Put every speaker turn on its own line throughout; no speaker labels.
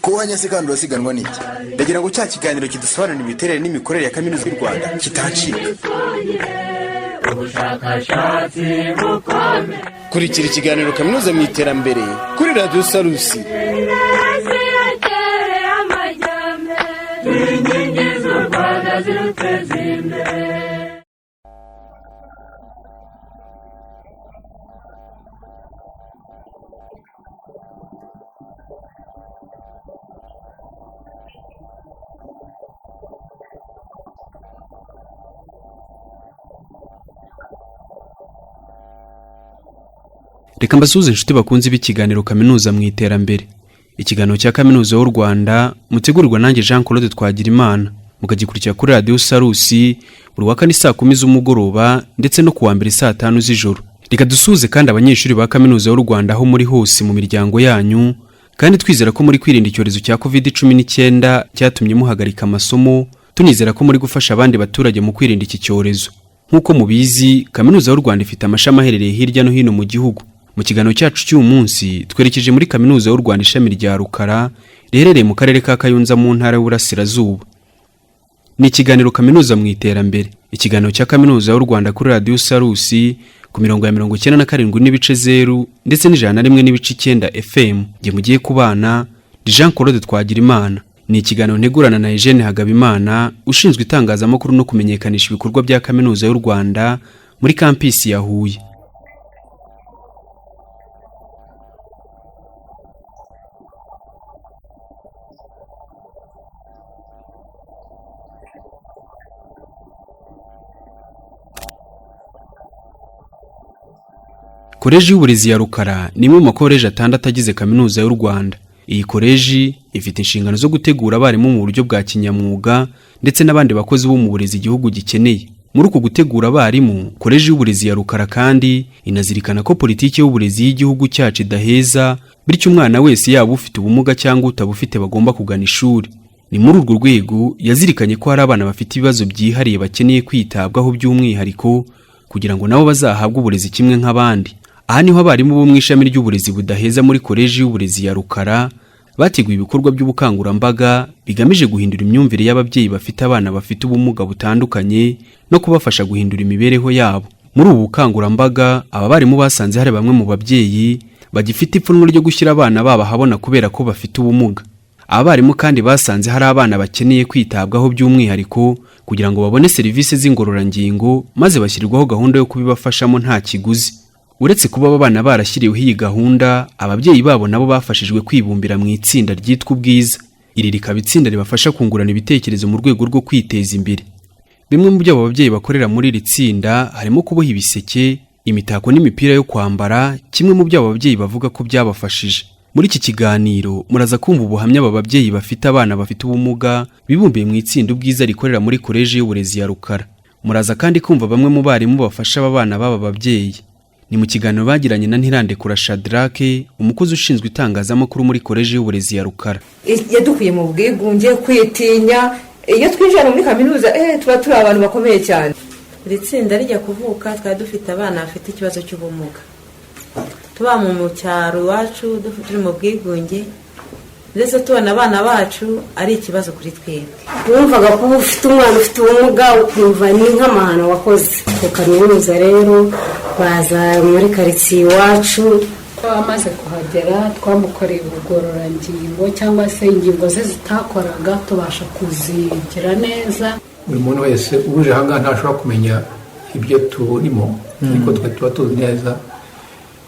Kuwanya se kandi urasiganwa n'iki? Ndagira ngo cya kiganiro kidusobanurira imiterere n'imikorere ya Kaminuza y'u Rwanda kitancika.
Kurikira ikiganiro Kaminuza mu Iterambere kuri Radio Salus.
Reka mbasuze inshuti bakunze b'ikiganiro Kaminuza mu Iterambere. Ikiganiro cya Kaminuza y'u Rwanda mutegurirwa nanjye Jean Claude Twagirimana, mukagikurikira kuri Radio Salus buri wa kane saa 10 z'umugoroba ndetse no kuwa mbere saa 5 z'ijoro. Reka dusuze kandi abanyeshuri ba Kaminuza y'u Rwanda aho muri hose mu miryango yanyu, kandi twizera ko muri kwirinda icyorezo cya COVID-19 cyatumye muhagarika amasomo, tunizera ko muri gufasha abandi baturage mu kwirinda iki cyorezo. Nk'uko mubizi, Kaminuza y'u Rwanda ifite amashami aherereye hirya no hino mu gihugu. Mu kiganiro cyacu cy'uyu munsi twerekeje muri Kaminuza y'u Rwanda Ishami rya Uruhare riherereye mu karere ka Kayonza mu ntara y'Uburasirazuba. Ni ikiganiro Kaminuza mu Iterambere, ikiganiro cya Kaminuza y'u Rwanda kuri Radio Salus ku 97.0 ndetse n'101.9 FM. Nge mugiye kubana Jean Claude Twagirimana. Ni ikiganiro ntegurana na Eugene Hagabimana ushinzwe itangazamakuru no kumenyekanisha ibikorwa bya Kaminuza y'u Rwanda muri campus ya Huye. Koleji y'Uburezi ya Rukara ni imwe mu makoleji 6 agize Kaminuza y'u Rwanda. Iyi koleji ifite inshingano zo gutegura abarimu mu buryo bwa kinyamwuga ndetse n'abandi bakozi bo mu burezi igihugu gikeneye. Muri uko gutegura abarimu, Koleji y'Uburezi ya Rukara kandi inazirikana ko politiki y'uburezi y'igihugu cyacu idaheza, bityo umwana wese yaba ufite ubumuga cyangwa utabufite bagomba kugana ishuri. Ni muri urwo rwego yazirikanye ko hari abana bafite ibibazo byihariye bakeneye kwitabwaho by'umwihariko kugira ngo nabo bazahabwe uburezi kimwe nk'abandi. Aha niho abarimu bo mu Ishami ry'Uburezi Budaheza muri Koleji y'Uburezi ya Rukara bateguye ibikorwa by'ubukangurambaga bigamije guhindura imyumvire y'ababyeyi bafite abana bafite ubumuga butandukanye no kubafasha guhindura imibereho yabo. Muri ubu bukangurambaga aba barimu basanze hari bamwe mu babyeyi bagifite ipfunwe ryo gushyira abana babo habona kubera ko bafite ubumuga. Abarimu kandi basanze hari abana bakeneye kwitabwaho by'umwihariko kugira ngo babone serivisi z'ingororangingo maze bashyirirwaho gahunda yo kubibafashamo nta kiguzi. Uretse kuba abana barashyiriweho iyi gahunda, ababyeyi babo nabo bafashijwe kwibumbira mu itsinda ryitwa ubwiza. Iri rikaba itsinda ribafasha kungurana ibitekerezo mu rwego rwo kwiteza imbere. Bimwe mu byo ababyeyi bakorera muri iri tsinda harimo kuboha ibiseke, imitako n'imipira yo kwambara, kimwe mu byo ababyeyi bavuga ko byabafashije. Muri iki kiganiro muraza kumva ubuhamya aba babyeyi bafite abana bafite ubumuga bibumbiye mu itsinda ubwiza rikorera muri Koleji y'Uburezi ya Rukara. Muraza kandi kumva bamwe mu barimu bafasha aba bana b'aba babyeyi. Ni mu kiganiro bagiranye na Ntirandekura Shadrake, umukozi ushinzwe itangazamakuru muri Koleji y'Uburezi ya Rukara.
Yadukuye mu bwigunge, kwitinya. Iyo twinjira muri kaminuza tuba turi abantu bakomeye cyane.
Iri tsinda rijya kuvuka twari dufite abana bafite ikibazo cy'ubumuga. Tuba mu cyaro iwacu turi mu bwigunge, ndetse tubona abana bacu ari ikibazo kuri twebwe.
Wumvaga ko ufite umwana ufite ubumuga ukumva ni nk'amahano wakoze. Ku kaminuza rero baza muri karitsiye iwacu,
amaze kuhagera twamukoreye ubugororangingo cyangwa se ingingo ze zitakoraga tubasha kuzigira neza.
Buri muntu wese uje hanga ntashobora kumenya ibyo turimo, ariko twe tuba tuzi neza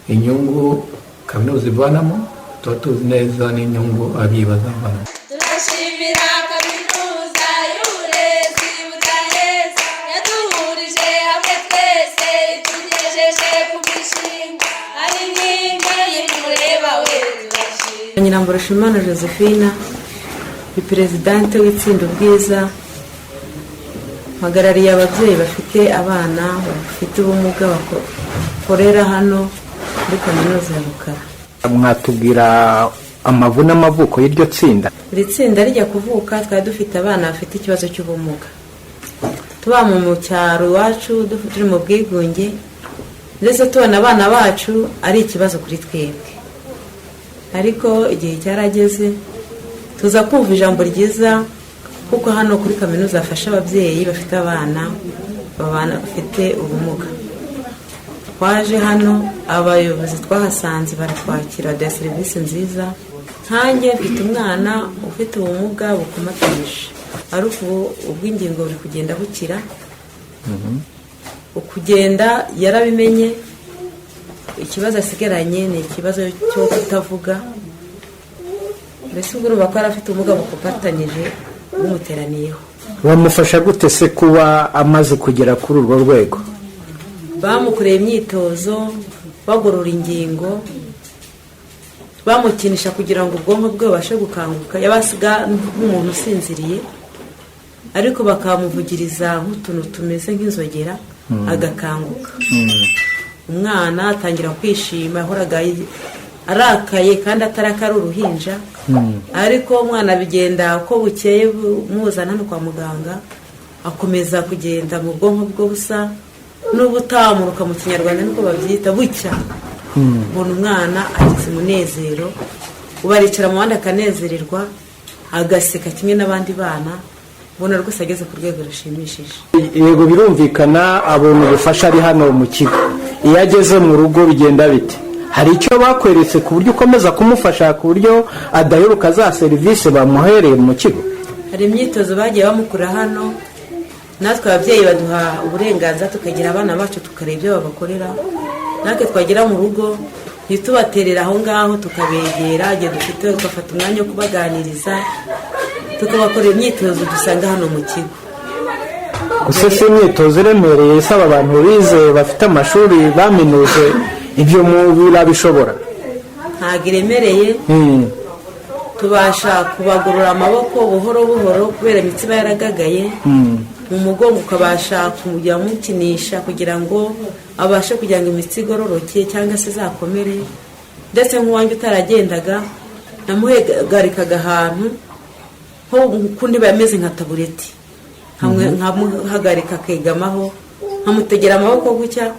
inyungu kaminuza ivanamo, tuba tuzi neza n'inyungu abibaza abana.
Turashimira Kaminuza y'Uburezi Budaheza yaduhurije hamwe twese itugejeje ku mishinga ari n'imwe y'umureba we.
Nyiramboroshimana Josephine ni perezidante w'itsinda ubwiza, mpagarariye ababyeyi bafite abana bafite ubumuga bakorera hano muri Kaminuza ya Rukara.
Mwatubwira amavu n'amavuko y'iryo tsinda?
Iri tsinda rijya kuvuka twari dufite abana bafite ikibazo cy'ubumuga. Tuba mu cyaro iwacu turi mu bwigunge, ndetse tubona abana bacu ari ikibazo kuri twebwe. ariko igihe cyarageze tuza kumva ijambo ryiza kuko hano kuri kaminuza afasha ababyeyi bafite abana bafite ubumuga. Twaje hano abayobozi twahasanze baratwakira da serivisi nziza. Nkanjye mfite umwana ufite ubumuga bukomatanyije ariko ubw'ingingo buri kugenda bukira. Ukugenda yarabimenye, ikibazo asigaranye ni ikibazo cyo kutavuga. Mbese ubwo urumva ko afite ubumuga bukomatanyije bumuteraniyeho.
Bamufasha gute se kuba amaze kugera kuri urwo rwego?
Bamukoreye imyitozo, bagorora ingingo, bamukinisha kugira ngo ubwonko bwe bubashe gukanguka. Yabasiga nk'umuntu usinziriye ariko bakamuvugiriza nk'utuntu tumeze nk'inzogera agakanguka. Umwana atangira kwishima, yahoraga arakaye kandi atarakara uruhinja, ariko umwana bigenda uko bukeye muzana hano kwa muganga akomeza kugenda mu bwonko bwo busa n'ubutamuruka mu kinyarwanda niko babyita bucya. Mbona umwana agize umunezero, ubaricara mu bandi akanezererwa agaseka kimwe n'abandi bana. Mbona rwose ageze ku rwego rushimishije.
Yego birumvikana abona ubufasha ari hano mu kigo. Iyo ageze mu rugo bigenda bite? Hari icyo bakweretse ku buryo ukomeza kumufasha ku buryo adaheruka za serivisi bamuhereye mu kigo?
Hari imyitozo bagiye bamukura hano, natwe ababyeyi baduha uburenganzira tukagira abana bacu tukareba ibyo babakorera. Natwe twagera mu rugo ntitubaterera aho ngaho, tukabegera igihe dufite tugafata umwanya wo kubaganiriza, tukabakorera imyitozo dusanga hano mu kigo.
Gusa si imyitozo iremereye isaba abantu bize bafite amashuri baminuje, ibyo birabishobora?
Ntabwo iremereye. Tubasha kubagorora amaboko buhoro buhoro kubera imitsi iba yaragagaye. Mu mugongo ukabasha kujya mukinisha kugira ngo abashe kugira ngo imitsi igororoke cyangwa se zakomere. Ndetse nk'uwanjye utaragendaga namuhagarikaga ahantu nko kundi bameze nka tabureti, nkamuhagarika akegamaho, nkamutegera amaboko gutya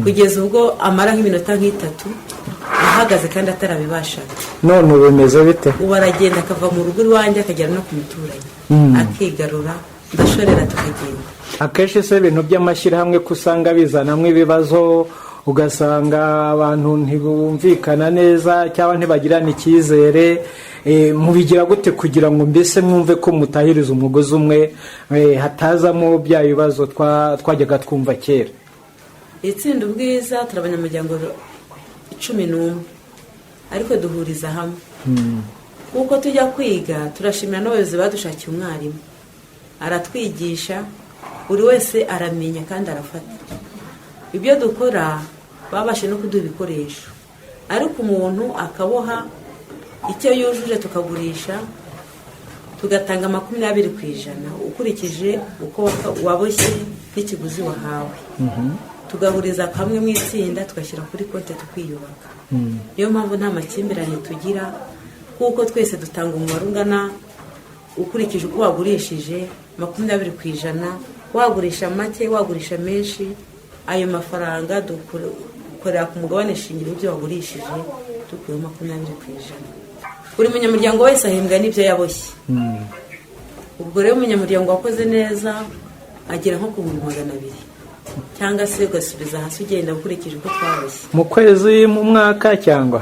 kugeza ubwo amara nk'iminota nk'itatu ahagaze kandi atarabibashaga.
None ubu bimeze bite?
Ubu aragenda akava mu rugo iwanjye akagera no ku muturanyi akigarura, ndashorera tukagenda.
Akenshi se ibintu by'amashyirahamwe ko usanga bizanamo ibibazo, ugasanga abantu ntibumvikana neza cyangwa ntibagirana icyizere, mubigira gute kugira ngo mbese mwumve ko mutahiriza umugozi umwe, hatazamo bya bibazo twajyaga twumva kera?
Itsinda ubwiza turi abanyamuryango 11 ariko duhuriza hamwe. Kuko tujya kwiga turashimira n'abayobozi badushakiye umwarimu, aratwigisha, buri wese aramenya kandi arafata. Ibyo dukora babashe no kuduha ibikoresho, ariko umuntu akaboha icyo yujuje tukagurisha, tugatanga 20% ukurikije uko waboshye n'ikiguzi wahawe. Tugahuriza hamwe mu itsinda tugashyira kuri konti tukiyubaka. Niyo mpamvu nta makimbirane tugira, kuko twese dutanga umubare ungana ukurikije uko wagurishije 20%. Wagurisha make, wagurisha menshi, ayo mafaranga dukorera ku mugabane shingiro ibyo wagurishije dukuye 20%. Buri munyamuryango wese ahembwa n'ibyo yaboshye. Ubwo rero umunyamuryango wakoze neza agera nko ku 200 cyangwa se ugasubiza hasi ugenda ukurikije uko twaboshye.
Mu kwezi, mu mwaka cyangwa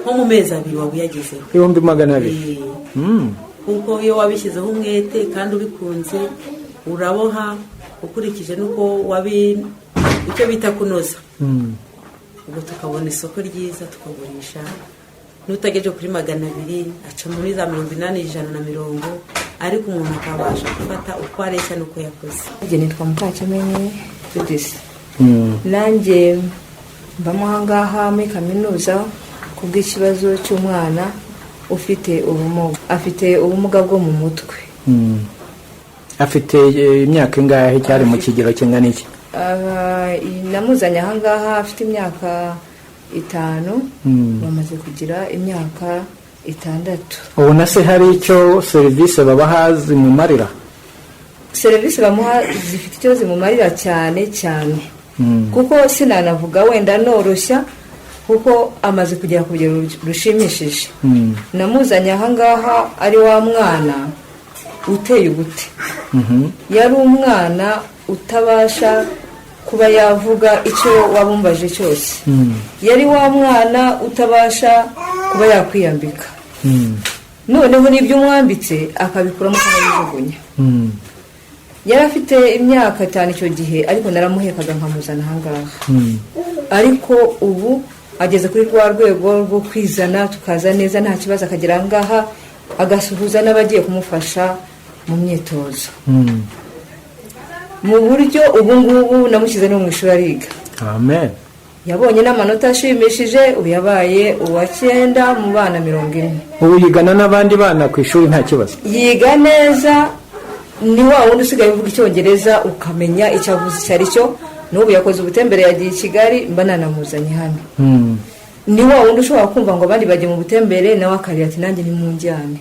nko mu mezi 2 wabuyagezeho
200,000.
Kuko iyo wabishyizeho umwete kandi ubikunze uraboha ukurikije nuko icyo bita kunoza. Ubwo tukabona isoko ryiza tukagurisha, n'utageje kuri 200 aca muri za 80, 150, ariko umuntu akabasha gufata uko areshya nuko yakoze.
Njye nitwa Mukakimenye Budaheza. Nanjye mbamo ahangaha muri kaminuza kubw'ikibazo cy'umwana ufite ubumuga. Afite ubumuga bwo mu mutwe.
Afite imyaka ingahe, cyari mu kigero kingana iki?
Namuzanye ahangaha afite imyaka 5, bamaze kugira imyaka 6.
Ubona se hari icyo serivisi babaha zimumarira?
Serivisi bamuha zifite icyo zimumarira cyane cyane, kuko sinanavuga wenda noroshya kuko amaze kugera ku rugero rushimishije. Namuzanye ahangaha ari wa mwana uteye ubute. Yari umwana utabasha kuba yavuga icyo wabumbaje cyose. Yari wa mwana utabasha kuba yakwiyambika. Noneho n'ibyo umwambitse akabikuramo akabijugunya. Yari afite imyaka 5 icyo gihe, ariko naramuhekaga nkamuzana ahangaha. Ariko ubu ageze kuri rwa rwego rwo kwizana, tukaza neza nta kibazo, akagera ahangaha agasuhuza n'abagiye kumufasha mu myitozo. Mu buryo ubu ngubu namushyize no mu ishuri ariga.
Amen.
Yabonye n'amanota ashimishije, ubu yabaye uwa 9 mu bana 40.
Ubu yigana n'abandi bana ku ishuri nta kibazo.
Yiga neza, ni wa wundi usigaye uvuga icyongereza ukamenya icyo avuze icyo ari cyo. N'ubu yakoze ubutembere, yagiye i Kigali, mba nanamuzanye hano. Ni wa wundi ushobora kumva ngo abandi bajye mu butembere nawe akarira ati nanjye ni mu njyane.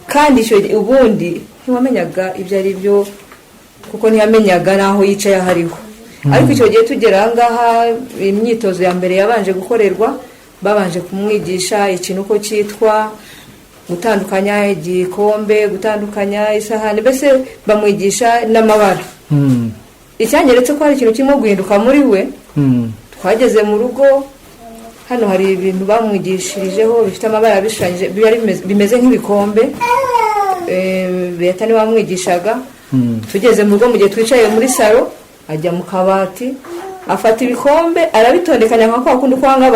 Kandi icyo ubundi ntiwamenyaga ibyo ari byo, kuko ntiyamenyaga naho yicaye ahariho. Ariko icyo gihe tugera ahangaha, imyitozo ya mbere yabanje gukorerwa, babanje kumwigisha ikintu uko cyitwa, gutandukanya igikombe, gutandukanya isahani, mbese bamwigisha n'amabara. Icyanyeretse ko hari ikintu kirimo guhinduka muri we. Twageze mu rugo, hano hari ibintu bamwigishirijeho bifite amabara bishushanyije, bimeze nk'ibikombe. Leta ni bamwigishaga. Tugeze mu rugo, mu gihe twicaye muri salo, ajya mu kabati, afata ibikombe arabitondekanya nka kwa kundi kwanga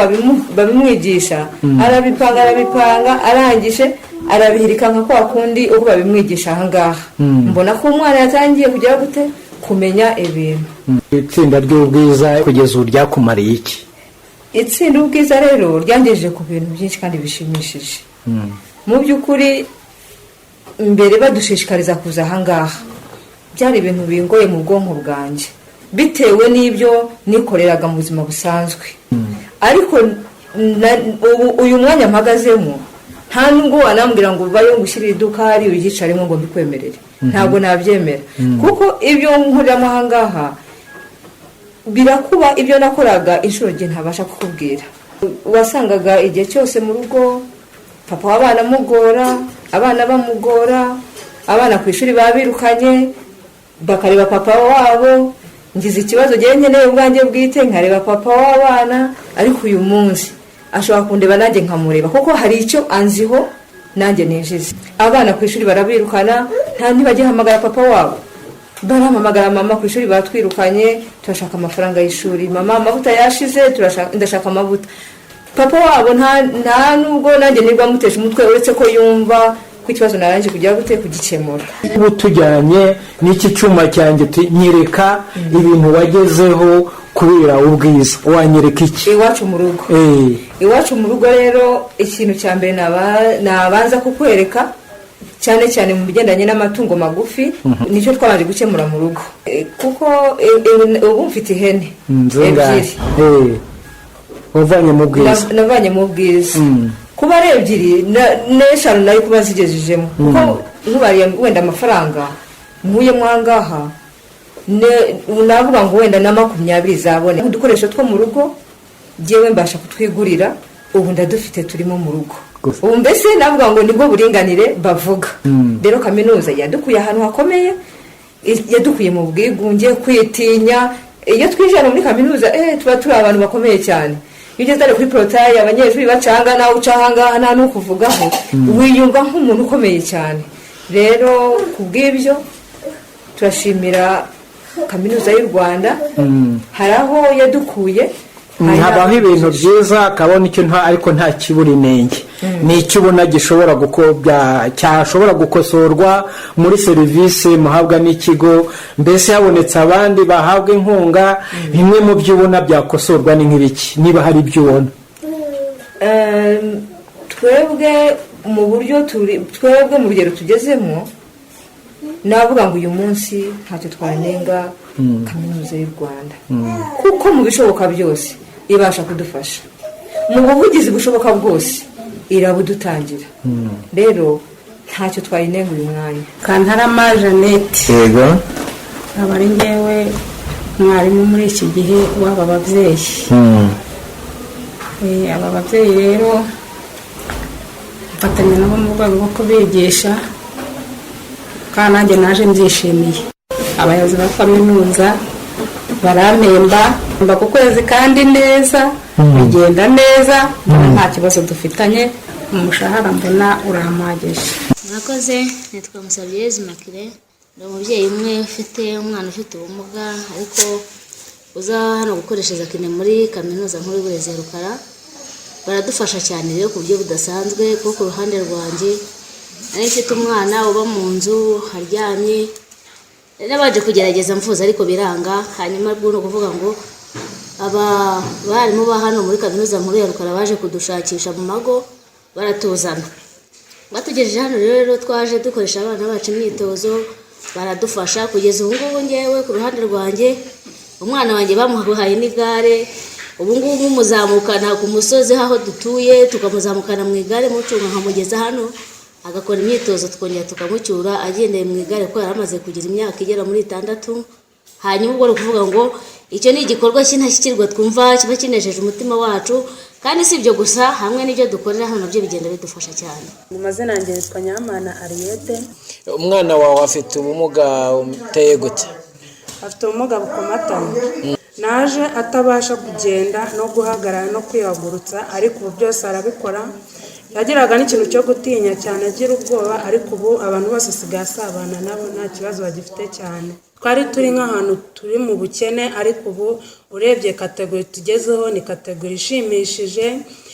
babimwigisha. Arabipanga, arangije arabihirika nka kwa kundi uko babimwigisha ahangaha. Mbona ko umwana yatangiye kugera gute kumenya ibintu.
Itsinda ry'ubwiza kugeza ubu ryakumariye iki?
Itsinda ubwiza rero ryangejeje ku bintu byinshi kandi bishimishije. Mu by'ukuri mbere badushishikariza kuza ahangaha, byari ibintu bingoye mu bwonko bwanjye, bitewe n'ibyo nikoreraga mu buzima busanzwe. Ariko uyu mwanya mpagazemo, nta nubwo wanambwira ngo bayo ngushyirira iduka hari uyicaremo ngo mbikwemerere. Ntabwo nabyemera, kuko ibyo nkoreramo ahangaha birakuba ibyo nakoraga inshuro ngiye ntabasha kukubwira. Wasangaga igihe cyose mu rugo papa w'abana amugora, abana bamugora, abana ku ishuri babirukanye, bakareba papa wabo. Ngize ikibazo gihe nkeneye ubwanjye bwite, nkareba papa w'abana. Ariko uyu munsi ashobora kundeba nanjye nkamureba, kuko hari icyo anziho nanjye ninjize. Abana ku ishuri barabirukana, nta ntibajye hamagara papa wabo, barahamagara mama ku ishuri batwirukanye, turashaka amafaranga y'ishuri, mama amavuta yashize, ndashaka amavuta. Papa wabo nta nubwo nanjye nibwa mutesha umutwe, uretse ko yumva ko ikibazo naranje kujya gute kugikemura.
Ubu tujyanye n'iki cyuma cyanjye nyereka ibintu wagezeho kubera ubwiza, wanyereka iki?
Iwacu mu rugo. Iwacu mu rugo rero ikintu cya mbere nabanza kukwereka, cyane cyane mu bigendanye n'amatungo magufi, nicyo twabanje gukemura mu rugo. Kuko ubu mfite ihene ebyiri.
Wavanye mu bwiza?
Navanye mu bwiza. Kuba ari ebyiri n'eshanu nayo kuba zigejejemo, kuko nkubariye wenda amafaranga nkuye mwangaha navuga ngo wenda na 20 zabone. Udukoresho two mu rugo jewe mbasha kutwigurira, ubu ndadufite turimo mu rugo. Ubu mbese navuga ngo nibwo buringanire bavuga. Rero kaminuza yadukuye ahantu hakomeye, yadukuye mu bwigunge, kwitinya. Iyo twijana muri kaminuza tuba turi abantu bakomeye cyane. Iyo ugeze kuri portail abanyeshuri bacanga nawe ucahanga nta no kuvugaho, wiyumva nk'umuntu ukomeye cyane. Rero kubw'ibyo turashimira Kaminuza y'u Rwanda, haraho yadukuye.
Habaho ibintu byiza, kabona icyo ariko nta kiburi nenge. Ni icyo ubona gishobora cyashobora gukosorwa muri serivisi muhabwa n'ikigo, mbese habonetse abandi bahabwa inkunga, bimwe mu byo ubona byakosorwa ni nk'ibiki, niba hari ibyo ubona?
Twebwe mu rugero tugezemo, navuga ngo uyu munsi ntacyo twanenga Kaminuza y'u Rwanda, kuko mu bishoboka byose ibasha kudufasha, mu buvugizi bushoboka bwose irabudutangira. Rero ntacyo twayinenga uyu mwanya.
Kantarama Jeannette.
Yego.
Abari ngewe mwarimu muri iki gihe w'aba babyeyi.
aba babyeyi rero mfatanya nabo mu rwego rwo kubigisha kandi nanjye naje mbyishimiye. Abayobozi ba kaminuza barampemba ku kwezi kandi neza, bigenda neza, nta kibazo dufitanye, umushahara mbona urahamagije.
Murakoze, nitwa Musabyezi Makire, ndi umubyeyi umwe ufite umwana ufite ubumuga ariko uza hano gukoreshereza kine muri Kaminuza nkuru y'Uburezi ya Rukara. Baradufasha cyane rero ku buryo budasanzwe kuko ku ruhande rwanjye nari mfite umwana uba mu nzu haryamye, nabaje kugerageza mvuza ariko biranga. Hanyuma bwo no kuvuga ngo abarimu ba hano muri Kaminuza nkuru ya Rukara baje kudushakisha mu mago baratuzana. Batugejeje hano rero twaje dukoresha abana bacu imyitozo, baradufasha kugeza ubu ngubu. Ngewe ku ruhande rwanjye umwana wanjye bamuhaye n'igare, ubu ngubu muzamukana ku musozi aho dutuye, tukamuzamukana mu igare mucunga nkamugeza hano agakora imyitozo, twongera tukamucyura agendeye mu igare kuko yaramaze kugira imyaka igera muri 6. Hanyuma ubwo kuvuga ngo icyo ni igikorwa cy'intashyikirwa twumva kiba kinejeje umutima wacu, kandi si ibyo gusa, hamwe n'ibyo dukorera hano nabyo bigenda bidufasha cyane.
Mu mazina yanjye yitwa Nyamana Ariete.
Umwana wawe afite ubumuga uteye gute?
Afite ubumuga bukomatanye. Naje atabasha kugenda no guhagarara no kwihagurutsa, ariko ubu byose arabikora. Yagiraga n'ikintu cyo gutinya cyane, agira ubwoba, ariko ubu abantu bose sigaye asabana nabo, nta kibazo bagifite cyane. Twari turi nk'ahantu turi mu bukene, ariko ubu urebye kategori tugezeho ni kategori ishimishije.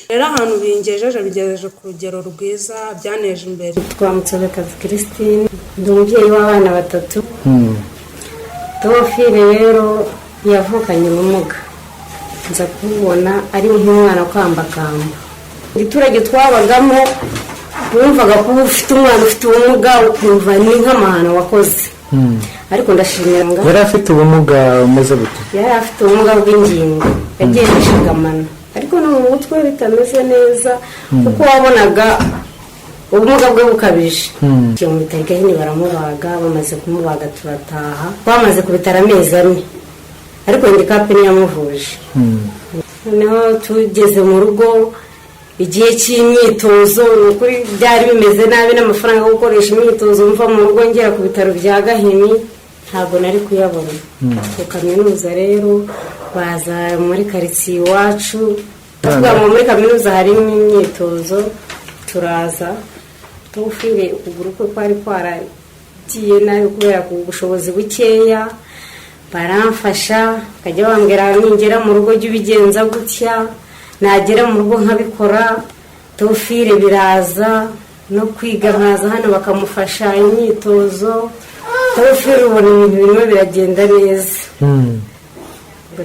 Rero ahantu bigejeje ku rugero rwiza, byaneje imbere.
Twamutsabekazi Christine, ndi umubyeyi w'abana 3. Teofile rero yavukanye ubumuga, nza kubona ari nk'umwana kwambakamba. Igiturage twabagamo bumvaga ko ufite umwana ufite ubumuga ukumva ni nk'amahano wakoze. Ariko ndashimira ngo
yari afite ubumuga umeze gute?
Yari afite ubumuga bw'ingingo, yagendesha agamano, ariko no mu mutwe bitameze neza kuko wabonaga ubumuga bwe bukabije. Cyo mu bitaro gahini baramubaga, bamaze kumubaga turataha, bamaze kubitara amezi 4, ariko handicap ntiyamuvuje. Noneho tugeze mu rugo, igihe cy'imyitozo ukuri byari bimeze nabi, n'amafaranga yo gukoresha imyitozo mva mu rugo ngera ku bitaro bya Gahini ntabwo nari kuyabona. Ku Kaminuza rero baza muri karitsiye iwacu, tuvuga ngo muri Kaminuza harimo imyitozo, turaza tufire ukuguru kwe kwari kwaragiye nabi kubera ku bushobozi bukeya, baramfasha kajya bambwira ningera mu rugo by'ubigenza gutya, nagera mu rugo nkabikora. Tufire biraza no kwiga, nkaza hano bakamufasha imyitozo. Tufire ubona ibintu birimo biragenda neza.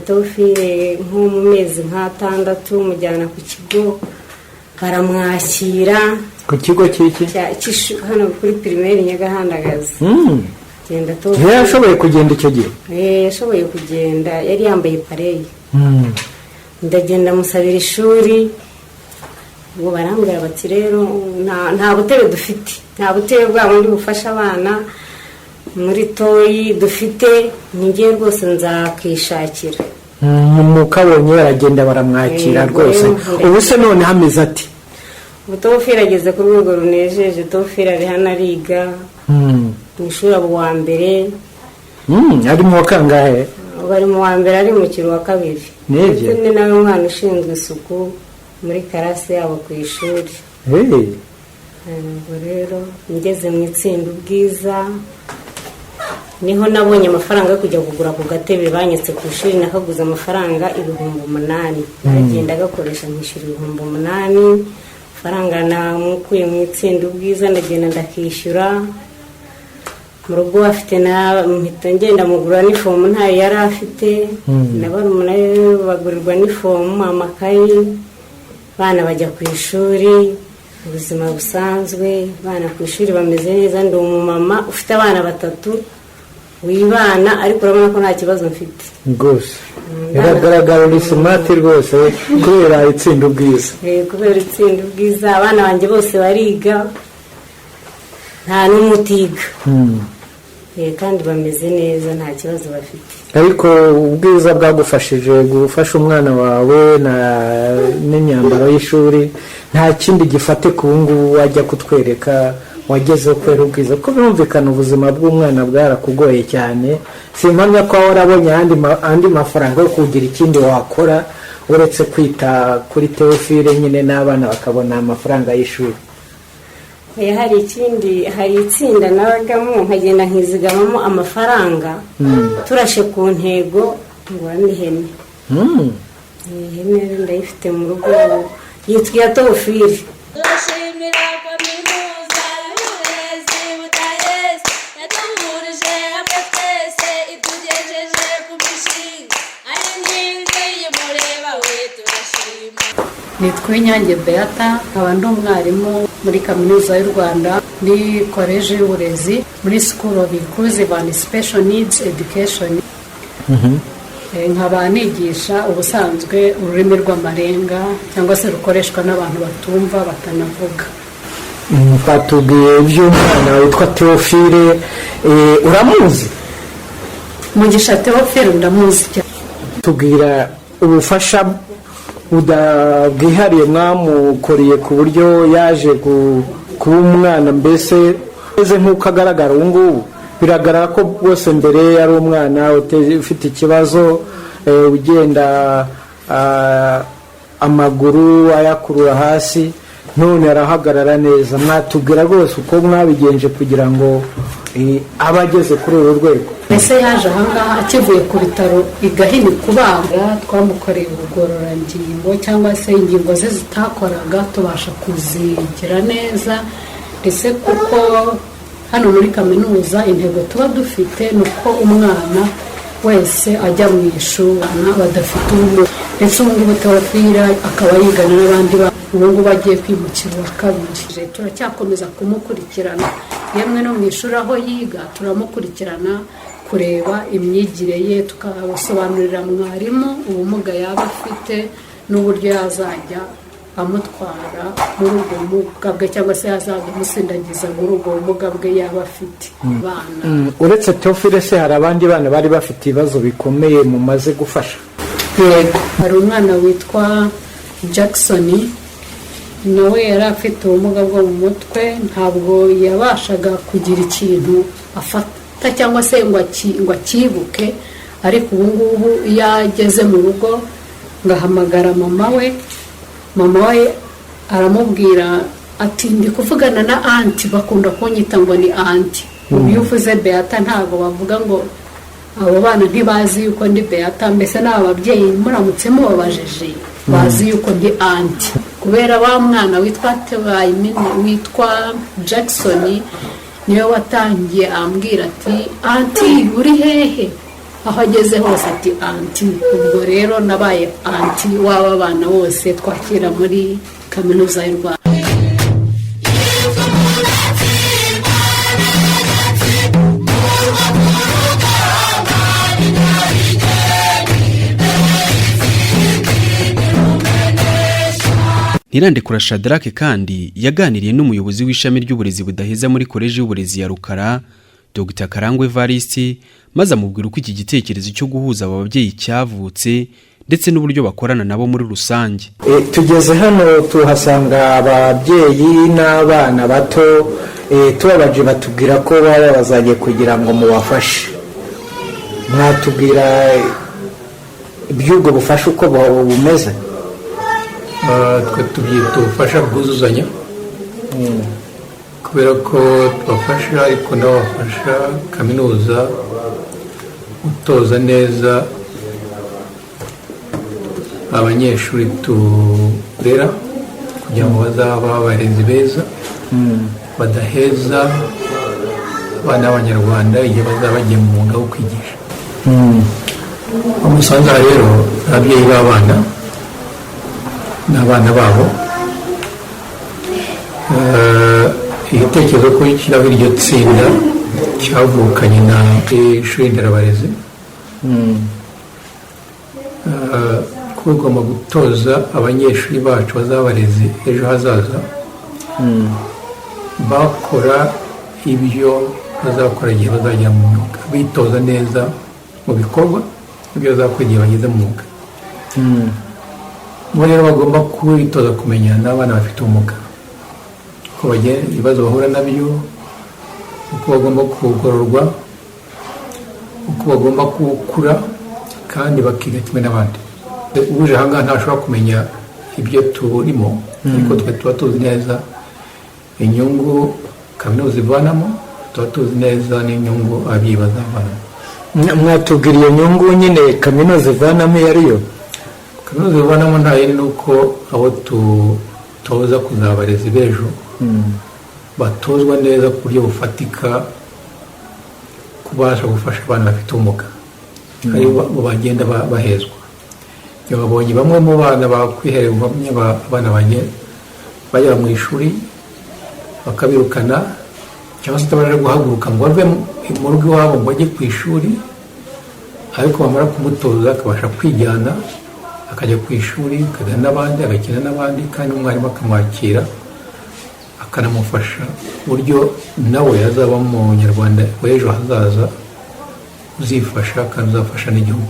Tufire nko mu mezi 6 mujyana ku kigo, baramwakira.
Ku kigo cy'iki?
Hano kuri primaire Nyagahandagazi. Genda to.
Yashoboye kugenda icyo gihe?
Yashoboye kugenda, yari yambaye pareyi. Ndagenda musabira ishuri, ngo barambwira bati rero nta butebe dufite, nta butebe bwa bundi bufasha abana muri toyi dufite, ningiye rwose nzakishakira.
Mukabonye aragenda baramwakira rwose. Ubu se none hameze ati?
Tofira ageze ku rwego runejeje. Tofira ari hano ariga mu ishuri abo wa mbere.
Ari mu kangahe?
Bari mu wa mbere, ari mu kiro wa 2.
Nibyo.
Ni nawe umwana ushinzwe isuku muri karase yabo ku ishuri. Ubwo rero ngeze mu itsinda ubwiza, niho nabonye amafaranga yo kujya kugura ku gatebe banyetse ku ishuri. Nakaguze amafaranga 8,000, agenda agakoresha nkishyura 8,000. Faranga namukuye mu itsinda ubwiza, ndagenda ndakishyura. Mu rugo afite na mpita ngenda mugura n'ifomu ntayo yari afite. N'abarumuna bagurirwa n'ifomu, amakayi, bana bajya ku ishuri. Ubuzima busanzwe, bana ku ishuri bameze neza. Ndi umumama ufite abana 3 wibana, ariko urabona ko nta kibazo mfite
rwose. Biragaragara uri smart rwose kubera itsinda ubwiza.
Kubera itsinda ubwiza abana banjye bose bariga, nta n'umutiga. kandi bameze neza nta kibazo bafite.
ariko ubwiza bwagufashije gufasha umwana wawe n'imyambaro y'ishuri nta kindi gifatika ubu ngubu wajya kutwereka wageze kubera ubwiza ko birumvikana ubuzima bw'umwana bwarakugoye cyane. simpamya ko warabonye andi mafaranga yo kugira ikindi wakora uretse kwita kuri Teofile nyine n'abana bakabona amafaranga y'ishuri.
hari itsinda nabagamo nkagenda nkizigamamo amafaranga turashe ku ntego nguramo ihene. ihene ndayifite mu rugo yitwa Teofile.
turashimira Kaminuza y'Uburezi Budaheza yaduhurije hamwe twese itugejeje ku mishinga ari inkingi y'umureba we turashima.
nitwa Inyange Beata nkaba ndi umwarimu muri Kaminuza y'u Rwanda muri Koleji y'Uburezi muri School of Inclusive and Special Needs Education. nkaba nigisha ubusanzwe ururimi rw'amarenga cyangwa se rukoreshwa n'abantu batumva batanavuga.
batubwiye iby'umwana witwa Teofile uramuzi?
Mugisha Teofile ndamuzi cyane.
tubwira ubufasha bwihariye mwamukoreye ku buryo yaje kuba umwana mbese meze nk'uko agaragara ubu ngubu. biragaragara ko rwose mbere yari umwana ufite ikibazo ugenda amaguru ayakurura hasi none arahagarara neza. mwatubwira rwose uko mwabigenje kugira ngo abe ageze kuri uru rwego.
mbese yaje ahangaha akivuye ku bitaro igahini kubaga twamukoreye ubugororangingo cyangwa se ingingo ze zitakoraga tubasha kuzigira neza ndetse kuko hano muri Kaminuza intego tuba dufite ni uko umwana wese ajya mu ishuri badafite ubumuga. ndetse ubu ngubu Teofile akaba yigana n'abandi ubu ngubu agiye kwimukira uwa kabiri. turacyakomeza kumukurikirana yemwe no mu ishuri aho yiga turamukurikirana kureba imyigire ye tukabasobanurira mwarimu ubumuga yaba afite n'uburyo yazajya amutwara muri ubwo bumuga bwe cyangwa se yazajya amusindagiza muri ubwo bumuga bwe yaba afite. bana
uretse Teofile se hari abandi bana bari bafite ibibazo bikomeye mumaze gufasha?
yego hari umwana witwa Jackson nawe yari afite ubumuga bwo mu mutwe ntabwo yabashaga kugira ikintu afata cyangwa se ngo akibuke ariko ubu ngubu iyo ageze mu rugo ngahamagara mama we aramubwira ati ndi kuvugana na anti bakunda kunyita ngo ni anti. iyo uvuze Beata ntabwo bavuga ngo abo bana ntibazi yuko ndi Beata mbese n'aba babyeyi muramutse mubabajije bazi yuko ndi anti kubera wa mwana witwa Jackson niyo watangiye ambwira ati anti uri hehe aho ageze hose ati anti. ubwo rero nabaye anti w'aba bana bose twakira muri Kaminuza y'u Rwanda.
Ntirandekura Shadrake kandi yaganiriye n'umuyobozi w'ishami ry'uburezi Budaheza muri Koleji y'Uburezi ya Rukara Dr. Karangwe Evariste maze amubwira uko iki gitekerezo cyo guhuza aba babyeyi cyavutse ndetse n'uburyo bakorana nabo muri rusange.
tugeze hano tuhasanga ababyeyi n'abana bato tubabaje batubwira ko baba bazajye kugira ngo mubafashe. mwatubwira iby'ubwo bufasha uko bumeze?
twe tubyita ubufasha bwuzuzanya kubera ko tubafasha ariko nabo bafasha Kaminuza gutoza neza abanyeshuri turera kugira ngo bazaba abarezi beza badaheza abana b'Abanyarwanda igihe bazaba bagiye mu mwuga wo kwigisha. umusanzu rero ababyeyi b'abana n'abana babo igitekerezo ko kiraba iryo tsinda cyavukanye na ishuri nderabarezi ko ugomba gutoza abanyeshuri bacu bazaba abarezi ejo hazaza bakora ibyo bazakora igihe bazajya mu myuga bitoza neza mu bikorwa ibyo bazakora igihe bageze mu mwuga. Bo rero bagomba kwitoza kumenya n'abana bafite ubumuga uko bagenda ibibazo bahura nabyo, uko bagomba kugororwa, uko bagomba gukura kandi bakiga kimwe n'abandi. Uje ahangaha ntashobora kumenya ibyo turimo, ariko twe tuba tuzi neza inyungu kaminuza ivanamo, tuba tuzi neza n'inyungu ababyeyi bazavanamo.
Mwatubwira iyo nyungu nyine kaminuza ivanamo iyo ariyo?
Kaminuza ivanamo nta yindi ni uko abo tutoza kuzaba abarezi b'ejo batozwa neza ku buryo bufatika kubasha gufasha abana bafite ubumuga, ari bo bagenda bahezwa. Iyo babonye bamwe mu bana bakwiherera ubumwe abana bagera mu ishuri bakabirukana cyangwa se utabaje guhaguruka ngo bave mu rugo iwabo ngo bajye ku ishuri, ariko bamara kumutoza akabasha kwijyana akajya ku ishuri akajya n'abandi agakina n'abandi, kandi umwarimu akamwakira akanamufasha ku buryo nawe yazaba mu Nyarwanda w'ejo hazaza uzifasha kandi uzafasha n'igihugu.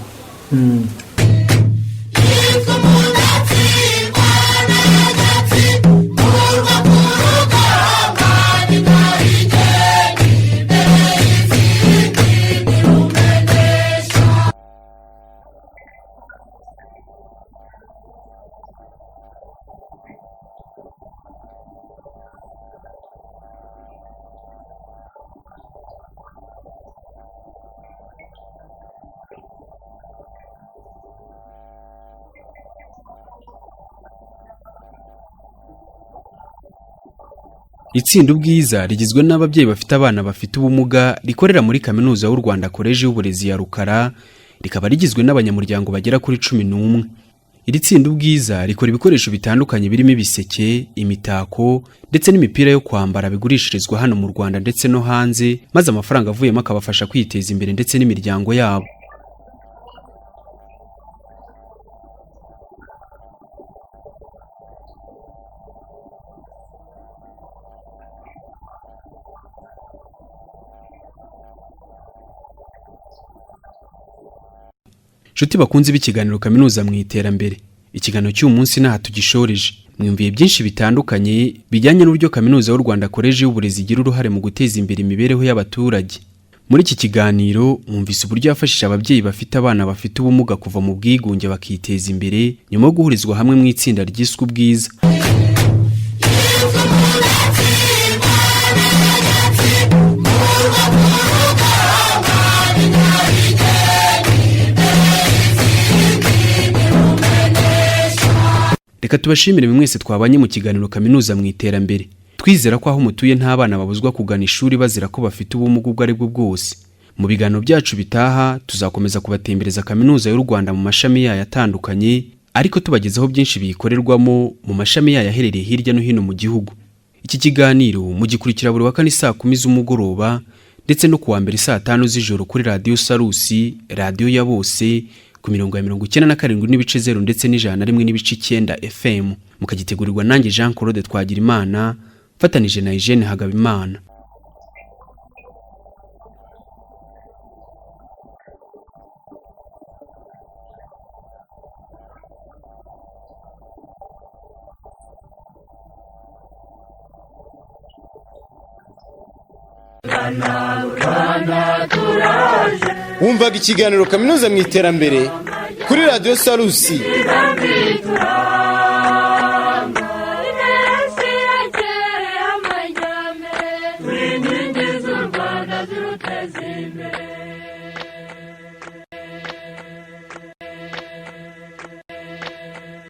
Itsinda ubwiza rigizwe n'ababyeyi bafite abana bafite ubumuga rikorera muri Kaminuza y'u Rwanda Koleji y'Uburezi ya Rukara, rikaba rigizwe n'abanyamuryango bagera kuri 11. Iri tsinda ubwiza rikora ibikoresho bitandukanye birimo ibiseke, imitako ndetse n'imipira yo kwambara bigurishirizwa hano mu Rwanda ndetse no hanze, maze amafaranga avuyemo akabafasha kwiteza imbere ndetse n'imiryango yabo. Nshuti bakunze b'ikiganiro Kaminuza mu Iterambere, ikiganiro cy'uyu munsi naha tugishoreje. Mwumviye byinshi bitandukanye bijyanye n'uburyo Kaminuza y'u Rwanda Koleji y'Uburezi igira uruhare mu guteza imbere imibereho y'abaturage. Muri iki kiganiro mwumvise uburyo yafashije ababyeyi bafite abana bafite ubumuga kuva mu bwigunge bakiteza imbere nyuma yo guhurizwa hamwe mu itsinda ryiswe ubwiza. Reka tubashimire mwese twabanye mu kiganiro Kaminuza mu Iterambere. Twizera ko aho mutuye nta bana babuzwa kugana ishuri bazira ko bafite ubumuga ubwo ari bwo bwose. Mu biganiro byacu bitaha tuzakomeza kubatembereza Kaminuza y'u Rwanda mu mashami yayo atandukanye, ariko tubagezaho byinshi biyikorerwamo mu mashami yayo aherereye hirya no hino mu gihugu. Iki kiganiro mugikurikira buri wa kane saa 10 z'umugoroba ndetse no kuwa mbere saa 5 z'ijoro kuri Radio Salus, radio ya bose ku 97.0 ndetse n'101.9 FM. Mukagitegurirwa nanjye Jean Claude Twagirimana fatanije na Eugene Hagabimana.
Wumvaga ikiganiro Kaminuza mu Iterambere kuri Radio Salus.